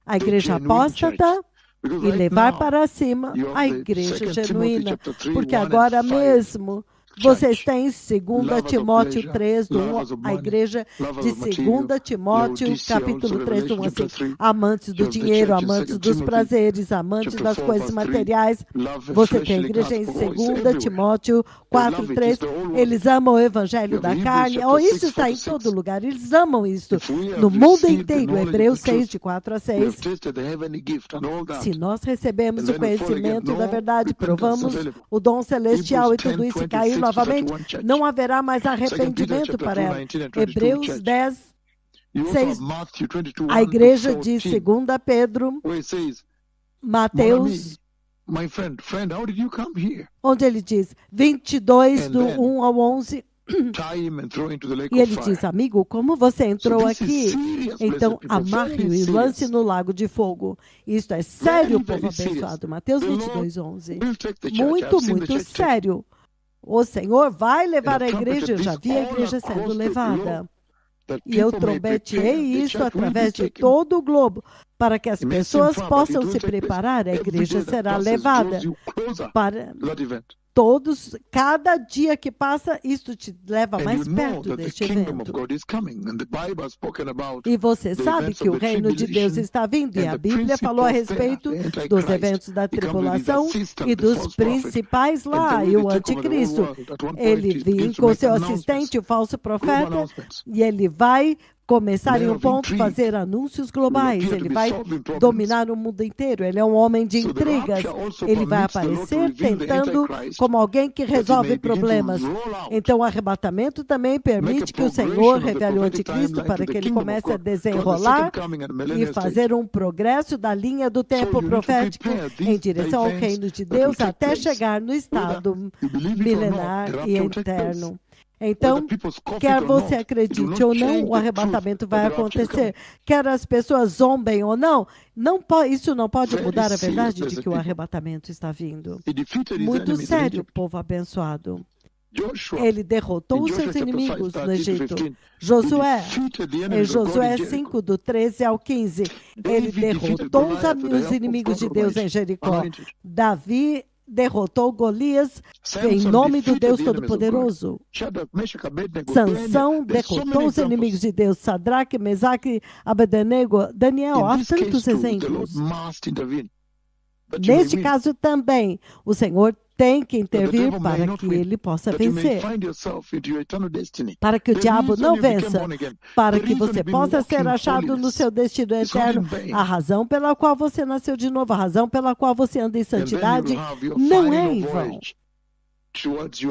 a igreja genuine apóstata because e right levar now para cima you have a the igreja 2 Timothy genuína. chapter 3, Porque 1 and agora 5 mesmo vocês church. têm 2 Lovers of Timóteo pleasure, 3, do 1, lovers of a money, igreja lovers de of material, 2 Timóteo, Laodicea capítulo also, 3, do 1 a Revelation 5. chapter 3, Amantes do you have the dinheiro, church in amantes 2 dos Timothy prazeres, amantes chapter das 4, coisas verse 3, materiais. love Você tem a fleshly igreja em lust for all, it's 2 everywhere. Timóteo They 4, love it, 3. it's the whole world. Eles amam o evangelho You da have Hebrews carne. chapter Oh, 6, isso está 4 em to todo 6. lugar. Eles amam isso. If we have No mundo received the inteiro. knowledge of Hebreus the 6, truth, de 4 a we have 6. tasted the heavenly gift and all that. Se nós recebemos And o then we fall again. conhecimento da No verdade, repentance provamos available. o dom celestial Hebrews e tudo 10, isso caiu 26 to novamente, 31 church. não haverá mais 2 Peter arrependimento chapter para 2, ela. 19 and 22 Hebreus church. 10, You also 6. have Matthew 22, A 1 igreja to de 14, 2 Pedro, where it says, Mateus, my friend, how did you come here? onde ele diz 22, And do then, 1 ao 11, Tie him and throw into the lake e of ele fire. diz, amigo, como você So entrou this is aqui? serious, Então blessed people, amarre-o very e lance serious. no lago de fogo. Isto é sério, Very, povo very serious. abençoado. Mateus The 22, 11. We'll take the church. Muito, I've seen the muito church taken. sério. O Senhor vai And levar a I've igreja, eu trumpeted já this vi a all igreja across sendo the levada. globe, that E eu people may trombeteei prepare. The isso church will be através de taken. todo o globo, para que as It may seem pessoas far, but it possam will se take place. preparar. A Every igreja day that será passes levada draws you closer para to that event. todos. Cada dia que passa, isto te leva And mais you know perto that the deste kingdom of evento. God is coming. And the Bible has spoken about E você the sabe events que o of the reino de Deus tribulation está vindo, e and a the Bíblia falou a principal fair, respeito the dos Antichrist. eventos da He comes with his tribulação assistant, e the dos false prophet, principais and lá, the way e o they take over the whole anticristo. world. At one point, Ele he vem begins to com make seu announcements, assistente, o falso global profeta, announcements. e ele vai começar em Men um of ponto, intrigue fazer anúncios will globais. appear to Ele be vai solving problems. dominar o mundo inteiro. Ele é um homem de So the intrigas. rapture also Ele vai permits the Lord to aparecer reveal the tentando Antichrist, como alguém que that he resolve may begin to problemas. roll out, Então, o arrebatamento também make a permite que o Senhor progression of the revele o prophetic anticristo timeline para to que the ele kingdom of comece a God, toward the desenrolar second coming and e millennial stage. fazer um progresso da linha do So tempo you need to profético prepare em these direção ao events reino de that will Deus take até place. chegar no Whether estado you believe it or not, milenar the e rapture will take place. eterno. Whether Então, people scoff quer it or você not, it will acredite not ou não, change o the truth arrebatamento that vai the rapture is coming. acontecer. Quer as pessoas zombem ou não, isso não pode Very mudar a serious, verdade de blessed que o people. arrebatamento está vindo. He defeated his Muito enemies in sério, Egypt. povo abençoado. Ele derrotou os seus inimigos no Egito. Josué, em Josué 5, do 13 ao 15, ele derrotou os inimigos de Deus em Jericó. Davi derrotou Golias em nome do Deus Todo-Poderoso. Sansão derrotou os inimigos de Deus. Sadraque, Mesaque, Abednego, Daniel. Há tantos exemplos. Neste caso também, o Senhor tem que intervir para que ele possa vencer. Para que o diabo não vença. Para que você possa ser achado no seu destino eterno. A razão pela qual você nasceu de novo, a razão pela qual você anda em santidade, não é em vão.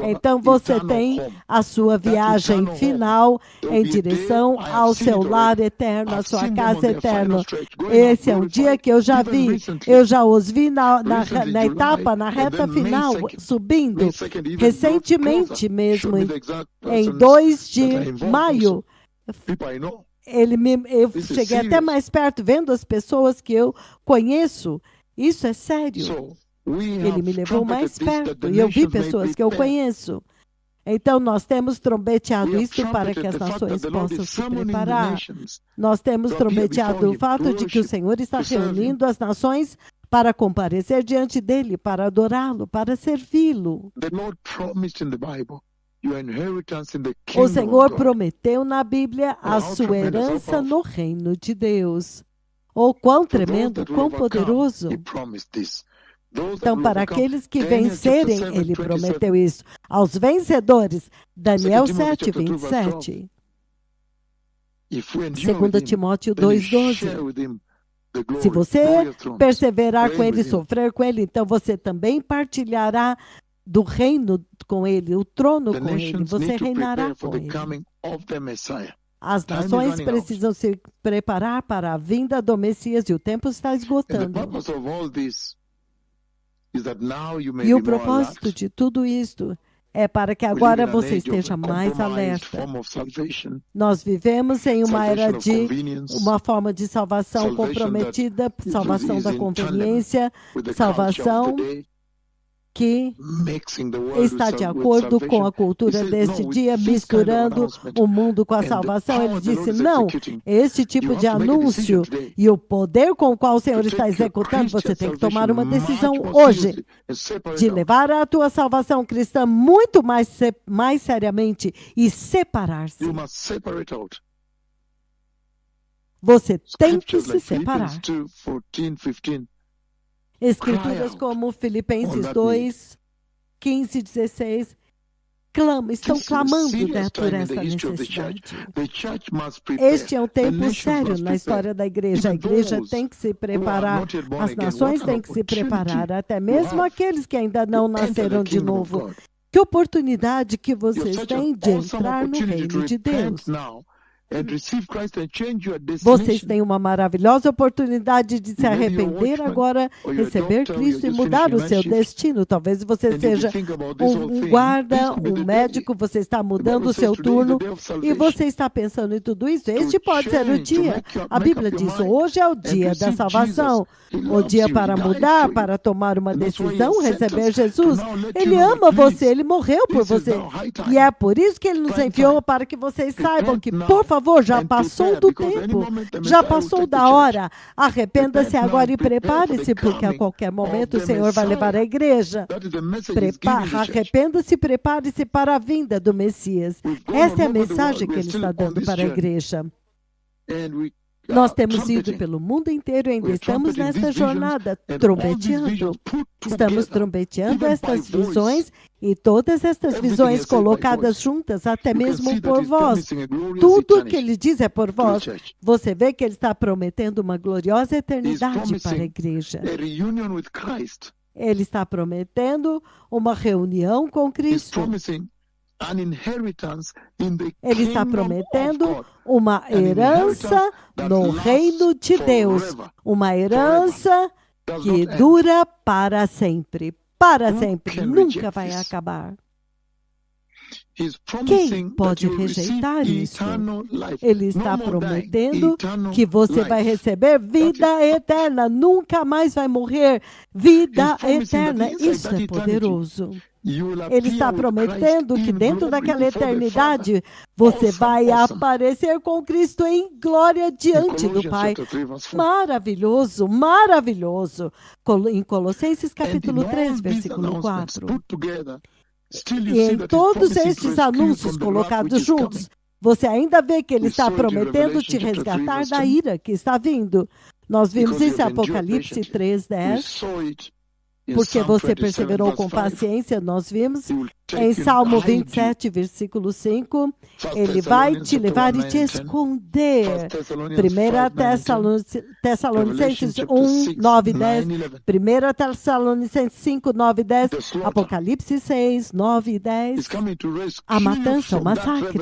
Então você tem a sua viagem final em direção ao seu lar eterno, à sua casa eterna. Esse é um dia que eu já vi, eu já os vi na reta final, subindo, recentemente mesmo, em 2 de maio. Eu cheguei até mais perto, vendo as pessoas que eu conheço. Isso é sério. Ele me levou mais perto e eu vi pessoas que eu conheço. Então, nós temos trombeteado isso para que as nações possam se preparar. Nós temos trombeteado o fato de que o Senhor está reunindo as nações para comparecer diante dele, para adorá-lo, para servi-lo. O Senhor prometeu na Bíblia a sua herança no reino de Deus. Oh, quão tremendo, quão poderoso! Então, para aqueles que vencerem, ele prometeu isso. Aos vencedores, Daniel 7, 27. 2 Timóteo 2, 12. Se você perseverar com ele, sofrer com ele, então você também partilhará do reino com ele, o trono com ele, você reinará com ele. As nações precisam se preparar para a vinda do Messias e o tempo está esgotando. E o propósito de tudo isto é para que agora você esteja mais alerta. Nós vivemos em uma era de uma forma de salvação comprometida, salvação da conveniência, salvação que está de acordo com a cultura deste dia, misturando o mundo com a salvação. Ele disse, não, este tipo de anúncio e o poder com o qual o Senhor está executando, você tem que tomar uma decisão hoje de levar a tua salvação cristã muito mais seriamente e separar-se. Você tem que se separar. Escrituras como Filipenses 2, 15 e 16 estão clamando por essa necessidade. Este é um tempo sério na história da igreja. A igreja tem que se preparar, as nações têm que se preparar, até mesmo aqueles que ainda não nasceram de novo. Que oportunidade que vocês têm de entrar no reino de Deus. Vocês têm uma maravilhosa oportunidade de se arrepender agora, receber Cristo e mudar o seu destino. Talvez você seja um guarda, um médico, você está mudando o seu turno e você está pensando em tudo isso. Este pode ser o dia. A Bíblia diz, hoje é o dia da salvação, o dia para mudar, para tomar uma decisão, receber Jesus. Ele ama você, ele morreu por você. E é por isso que ele nos enviou, para que vocês saibam que, por favor, já passou do tempo, já passou da hora. Arrependa-se agora e prepare-se, porque a qualquer momento o Senhor vai levar a igreja. Arrependa-se e prepare-se para a vinda do Messias. Essa é a mensagem que ele está dando para a igreja. Nós temos ido pelo mundo inteiro e ainda estamos nesta jornada, trombeteando. Estamos trombeteando estas visões e todas estas visões colocadas juntas, até mesmo por vós. Tudo o que ele diz é por vós. Você vê que ele está prometendo uma gloriosa eternidade para a igreja. Ele está prometendo uma reunião com Cristo. Ele está prometendo uma herança no reino de Deus. Uma herança que dura para sempre. Para sempre. Nunca vai acabar. Quem pode rejeitar isso? Ele está prometendo que você vai receber vida eterna, nunca mais vai morrer. Vida eterna, isso é poderoso. Ele está prometendo que dentro daquela eternidade você vai aparecer com Cristo em glória diante do Pai. Maravilhoso, maravilhoso. Em Colossenses capítulo 3, versículo 4. E em todos estes anúncios colocados juntos, você ainda vê que ele está prometendo te resgatar da ira que está vindo. Nós vimos isso em Apocalipse 3:10. Porque você perseverou com paciência, nós vimos em Salmo 27, versículo 5, ele vai te levar e te esconder. 1 Tessalonicenses 1, 9 e 10, 1 Tessalonicenses 5, 9 e 10, Apocalipse 6, 9 e 10, a matança, o massacre,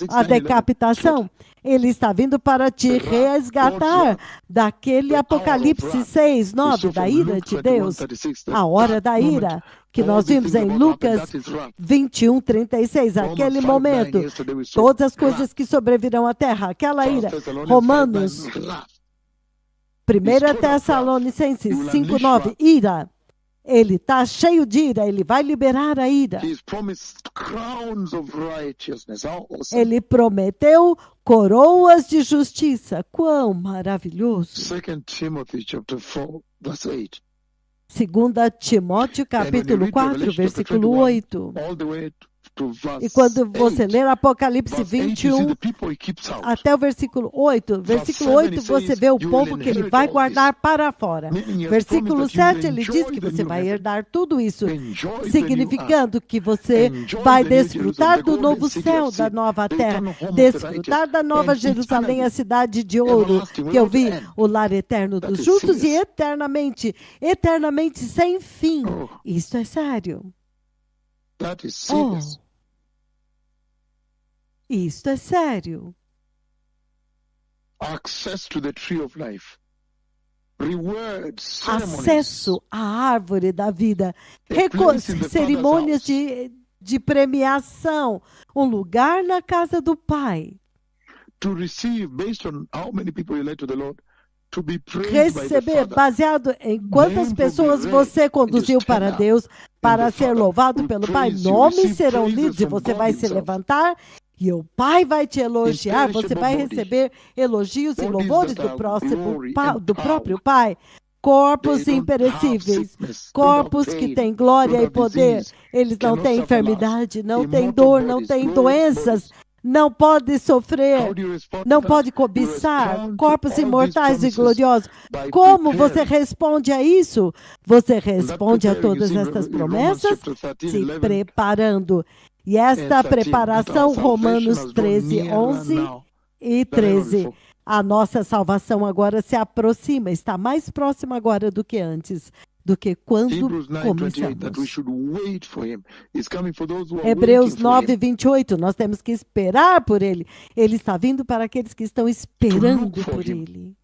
a decapitação. Ele está vindo para te resgatar daquele Apocalipse 6, 9, da ira de Deus, a hora da ira, que nós vimos em Lucas 21, 36, aquele momento, todas as coisas que sobrevirão à terra, aquela ira. Romanos, 1 Tessalonicenses 5, 9, ira. Ele está cheio de ira, ele vai liberar a ira. Ele prometeu coroas de justiça. Quão maravilhoso! 2 Timóteo capítulo 4, versículo 8. E quando você ler Apocalipse 21, até o versículo 8, você vê o povo que ele vai guardar para fora. Versículo 7, ele diz que você vai herdar tudo isso, significando que você vai desfrutar do novo céu, da nova terra, desfrutar da nova Jerusalém, a cidade de ouro, que eu vi, o lar eterno dos justos e eternamente, eternamente sem fim. Isso é sério. Isto é sério. Acesso à árvore da vida, cerimônias de premiação, um lugar na casa do Pai. Receber baseado em quantas pessoas você conduziu para Deus para ser louvado pelo Pai. Nomes serão lidos e você vai se levantar e o Pai vai te elogiar. Você vai receber elogios e louvores do próprio Pai. Corpos imperecíveis, corpos que têm glória e poder. Eles não têm enfermidade, não têm dor, não têm doenças. Não pode sofrer, não pode cobiçar, corpos imortais e gloriosos. Como você responde a isso? Você responde a todas estas promessas se preparando. E esta preparação, Romanos 13, 11 e 13. A nossa salvação agora se aproxima, está mais próxima agora do que antes. Do que quando começamos. Hebreus 9, 28, nós temos que esperar por Ele. Ele está vindo para aqueles que estão esperando por Ele.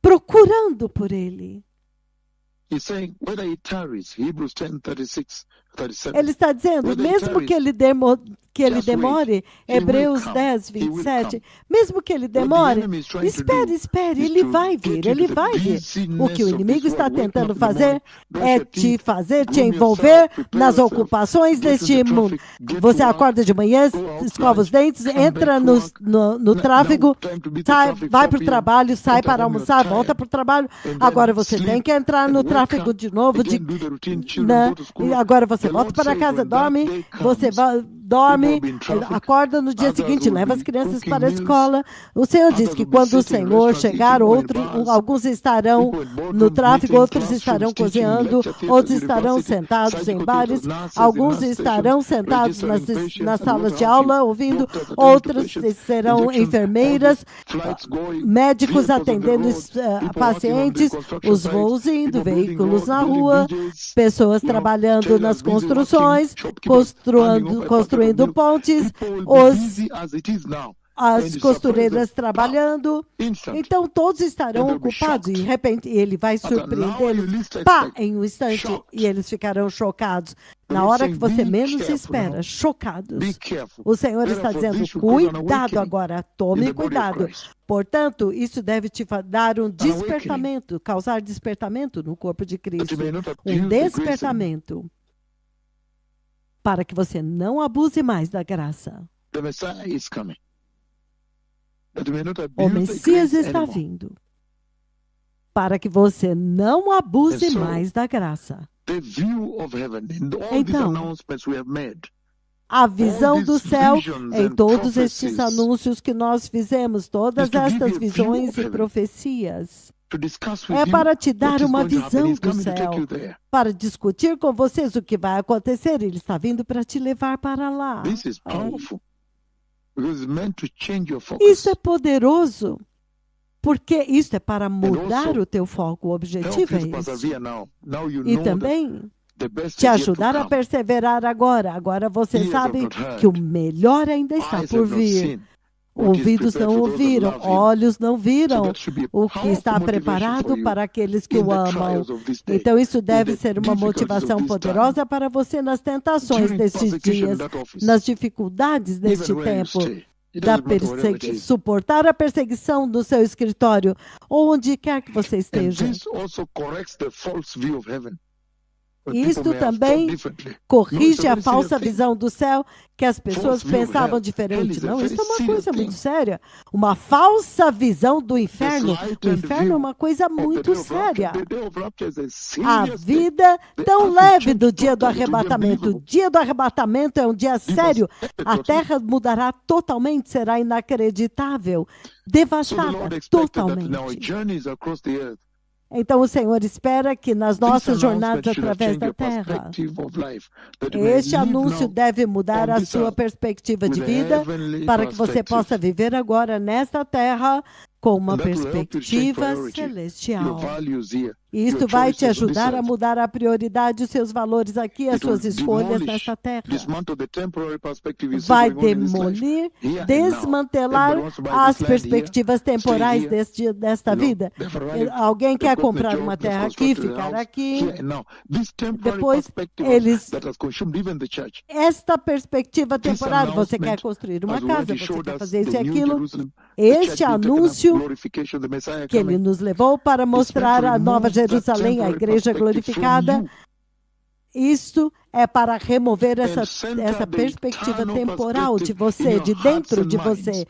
Procurando por Ele. Ele está dizendo, mesmo que ele demore, Hebreus 10, 27, mesmo que ele demore, espere, ele vai vir. O que o inimigo está tentando fazer é te envolver nas ocupações deste mundo. Você acorda de manhã, escova os dentes, entra no tráfego, vai para o trabalho, sai para almoçar, volta para o trabalho. Agora você tem que entrar no tráfego de novo, e agora você volta para casa, dorme, acorda no dia seguinte, leva as crianças para a escola. O Senhor diz que quando o Senhor chegar, alguns estarão no tráfego, outros estarão cozinhando, outros estarão sentados em bares, alguns estarão sentados nas salas de aula ouvindo, outros serão enfermeiras, médicos atendendo pacientes, os voos indo, veículos na rua, pessoas trabalhando nas construções, construindo pontes, as costureiras trabalhando. Então todos estarão ocupados e de repente ele vai surpreendê-los em um instante e eles ficarão chocados. na hora que você menos espera, chocados. O Senhor está dizendo, cuidado agora, tome cuidado. Portanto, isso deve te dar um despertamento, causar despertamento no corpo de Cristo. Um despertamento para que você não abuse mais da graça. O Messias está vindo para que você não abuse mais da graça. Então, a visão do céu em todos estes anúncios que nós fizemos, todas estas visões e profecias, é para te dar uma visão do céu, para discutir com vocês o que vai acontecer. Ele está vindo para te levar para lá. Isso é poderoso, porque isso é para mudar o teu foco. O objetivo é esse. E também te ajudar a perseverar agora. Agora você sabe que o melhor ainda está por vir. Ouvidos não ouviram, olhos não viram o que está preparado para aqueles que o amam. Então isso deve ser uma motivação poderosa para você nas tentações desses dias, nas dificuldades deste tempo. Suportar a perseguição no seu escritório, ou onde quer que você esteja. Isto também corrige a falsa visão do céu, que as pessoas pensavam diferente. Não, isso é uma coisa muito séria. Uma falsa visão do inferno. O inferno é uma coisa muito séria. A vida tão leve do dia do arrebatamento. O dia do arrebatamento é um dia sério. A terra mudará totalmente, será inacreditável, devastada totalmente. Então o Senhor espera que nas nossas jornadas através da terra, este anúncio deve mudar a sua perspectiva de vida para que você possa viver agora nesta terra com uma perspectiva celestial. E isto vai te ajudar a mudar a prioridade, os seus valores aqui, as suas escolhas nesta terra. Vai demolir, desmantelar as perspectivas temporais desta vida. Alguém quer comprar uma terra aqui, ficar aqui. Depois, esta perspectiva temporária, você quer construir uma casa, você quer fazer isso e aquilo. Este anúncio que ele nos levou para mostrar a Nova Jerusalém, a igreja glorificada, isso é para remover essa perspectiva temporal de você, de dentro de você,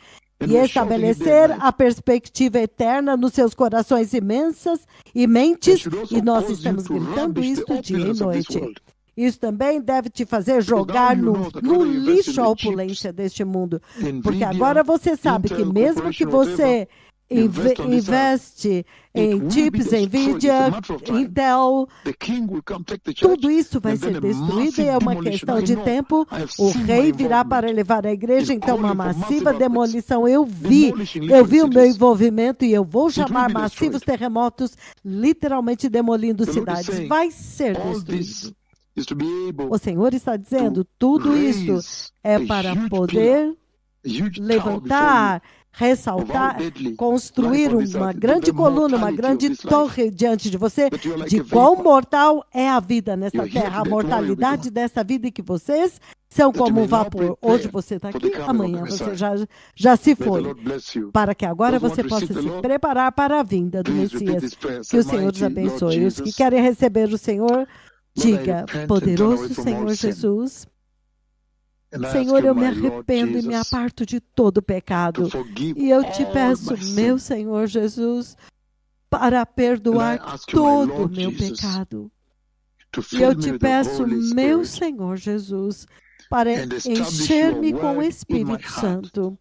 e estabelecer a perspectiva eterna nos seus corações imensas e mentes, e nós estamos gritando isto dia e noite. Isso também deve te fazer jogar no lixo a opulência deste mundo, porque agora você sabe que mesmo que você investe em chips, Nvidia, Intel, tudo isso vai ser destruído e é uma questão de tempo. O rei virá para levar a igreja, então uma massiva demolição. Eu vi o meu envolvimento e eu vou chamar massivos terremotos, literalmente demolindo cidades. Vai ser destruído. O Senhor está dizendo, tudo isso é para poder levantar, ressaltar, construir uma grande coluna, uma grande torre diante de você, de quão mortal é a vida nesta terra, a mortalidade dessa vida, e que vocês são como um vapor. Hoje você está aqui, amanhã você já se foi. Para que agora você possa se preparar para a vinda do Messias. Que o Senhor os abençoe. Os que querem receber o Senhor, diga, poderoso Senhor Jesus, Senhor, eu me arrependo e me aparto de todo pecado. E eu te peço, meu Senhor Jesus, para perdoar todo o meu pecado. E eu te peço, meu Senhor Jesus, para encher-me com o Espírito Santo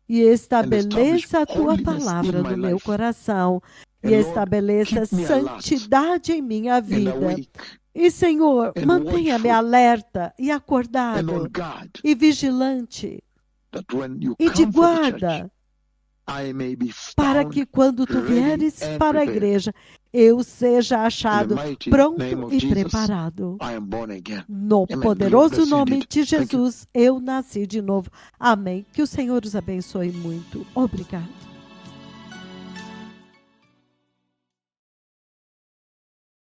e estabeleça a tua palavra no meu coração e estabeleça santidade em minha vida. E, Senhor, mantenha-me alerta e acordado e vigilante e de guarda, para que quando tu vieres para a igreja, eu seja achado pronto e preparado. No poderoso nome de Jesus, eu nasci de novo. Amém. Que o Senhor os abençoe muito. Obrigado.